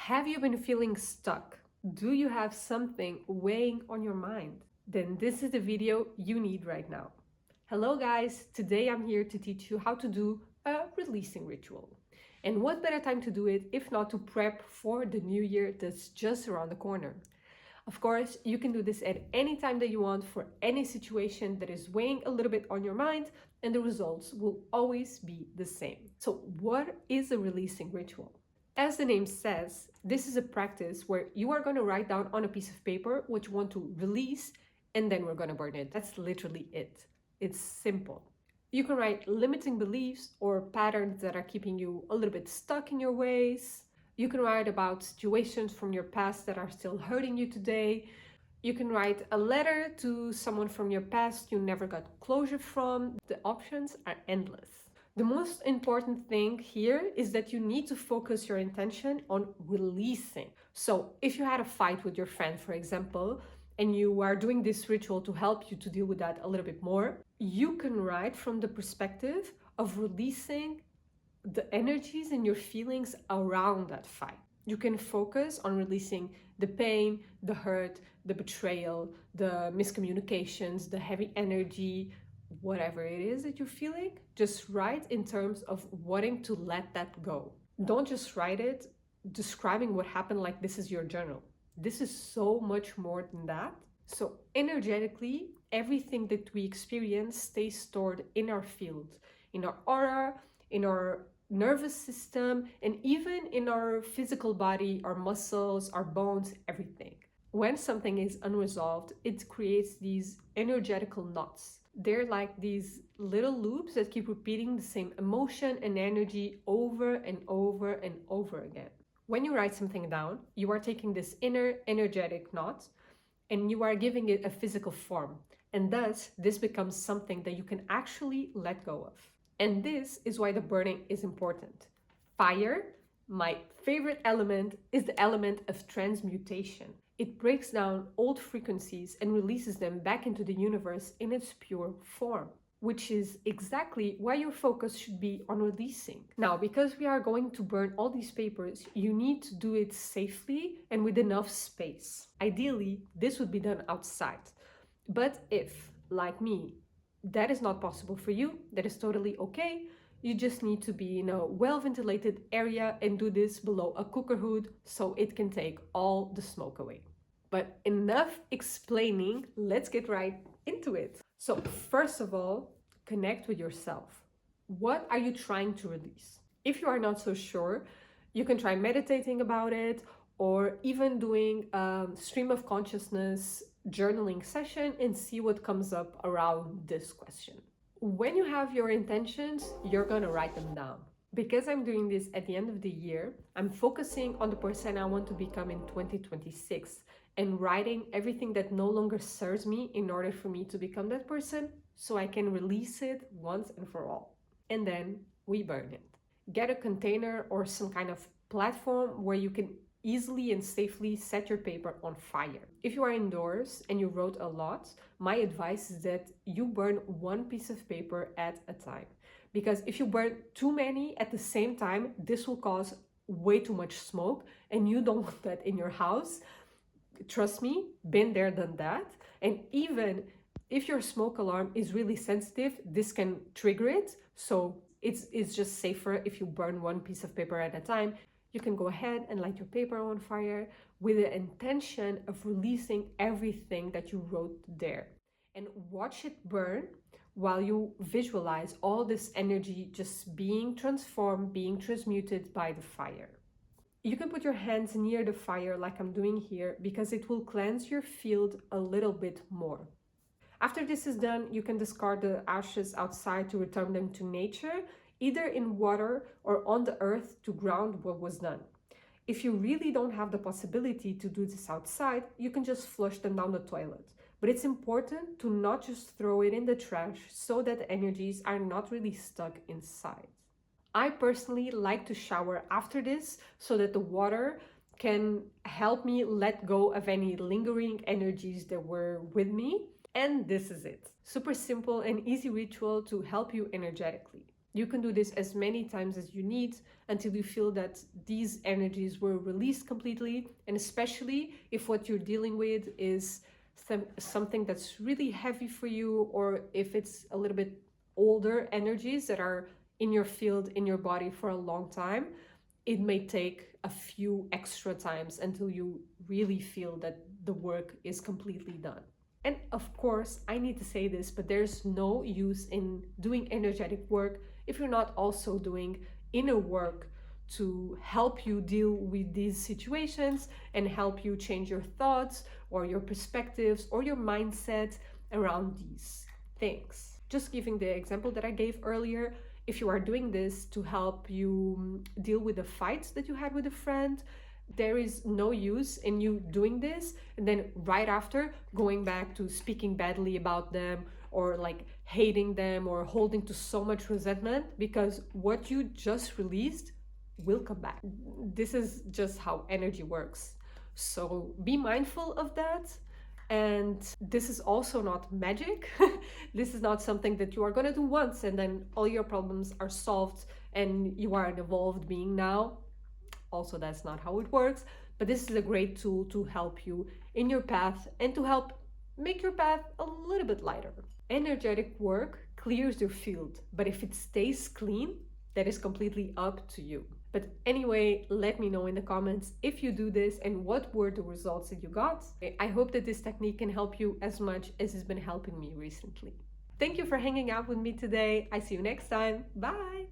Have you been feeling stuck? Do you have something weighing on your mind? Then this is the video you need right now. Hello guys, today I'm here to teach you how to do a releasing ritual. And what better time to do it if not to prep for the new year that's just around the corner. Of course, you can do this at any time that you want for any situation that is weighing a little bit on your mind, and the results will always be the same. So what is a releasing ritual? As the name says, this is a practice where you are going to write down on a piece of paper what you want to release, and then we're going to burn it. That's literally it. It's simple. You can write limiting beliefs or patterns that are keeping you a little bit stuck in your ways. You can write about situations from your past that are still hurting you today. You can write a letter to someone from your past you never got closure from. The options are endless. The most important thing here is that you need to focus your intention on releasing. So if you had a fight with your friend, for example, and you are doing this ritual to help you to deal with that a little bit more, you can write from the perspective of releasing the energies and your feelings around that fight. You can focus on releasing the pain, the hurt, the betrayal, the miscommunications, the heavy energy, whatever it is that you're feeling. Just write in terms of wanting to let that go. Don't just write it describing what happened like this is your journal. This is so much more than that. So energetically, everything that we experience stays stored in our field, in our aura, in our nervous system, and even in our physical body, our muscles, our bones, everything. When something is unresolved, it creates these energetical knots. They're like these little loops that keep repeating the same emotion and energy over and over and over again. When you write something down, you are taking this inner energetic knot and you are giving it a physical form. And thus, this becomes something that you can actually let go of. And this is why the burning is important. Fire, my favorite element, is the element of transmutation. It breaks down old frequencies and releases them back into the universe in its pure form, which is exactly why your focus should be on releasing. Now, because we are going to burn all these papers, you need to do it safely and with enough space. Ideally, this would be done outside. But if, like me, that is not possible for you, that is totally okay. You just need to be in a well-ventilated area and do this below a cooker hood so it can take all the smoke away. But enough explaining, let's get right into it. So first of all, connect with yourself. What are you trying to release? If you are not so sure, you can try meditating about it or even doing a stream of consciousness journaling session and see what comes up around this question. When you have your intentions, you're gonna write them down. Because I'm doing this at the end of the year, I'm focusing on the person I want to become in 2026 and writing everything that no longer serves me in order for me to become that person so I can release it once and for all. And then we burn it. Get a container or some kind of platform where you can easily and safely set your paper on fire. If you are indoors and you wrote a lot, my advice is that you burn one piece of paper at a time. Because if you burn too many at the same time, this will cause way too much smoke and you don't want that in your house. Trust me, been there, done that. And even if your smoke alarm is really sensitive, this can trigger it. So it's just safer if you burn one piece of paper at a time. You can go ahead and light your paper on fire with the intention of releasing everything that you wrote there. And watch it burn while you visualize all this energy just being transformed, being transmuted by the fire. You can put your hands near the fire like I'm doing here because it will cleanse your field a little bit more. After this is done, you can discard the ashes outside to return them to nature, either in water or on the earth to ground what was done. If you really don't have the possibility to do this outside, you can just flush them down the toilet. But it's important to not just throw it in the trash so that the energies are not really stuck inside. I personally like to shower after this so that the water can help me let go of any lingering energies that were with me. And this is it. Super simple and easy ritual to help you energetically. You can do this as many times as you need until you feel that these energies were released completely. And especially if what you're dealing with is something that's really heavy for you, or if it's a little bit older energies that are in your field, in your body for a long time, it may take a few extra times until you really feel that the work is completely done. And of course, I need to say this, but there's no use in doing energetic work if you're not also doing inner work to help you deal with these situations and help you change your thoughts or your perspectives or your mindset around these things. Just giving the example that I gave earlier, if you are doing this to help you deal with the fights that you had with a friend, there is no use in you doing this and then right after going back to speaking badly about them or like hating them or holding to so much resentment, because what you just released will come back. This is just how energy works. So be mindful of that. And this is also not magic. This is not something that you are going to do once and then all your problems are solved and you are an evolved being now. Also, that's not how it works, but this is a great tool to help you in your path and to help make your path a little bit lighter. Energetic work clears your field, but if it stays clean, that is completely up to you. But anyway, let me know in the comments if you do this and what were the results that you got. I hope that this technique can help you as much as it's been helping me recently. Thank you for hanging out with me today. I see you next time. Bye!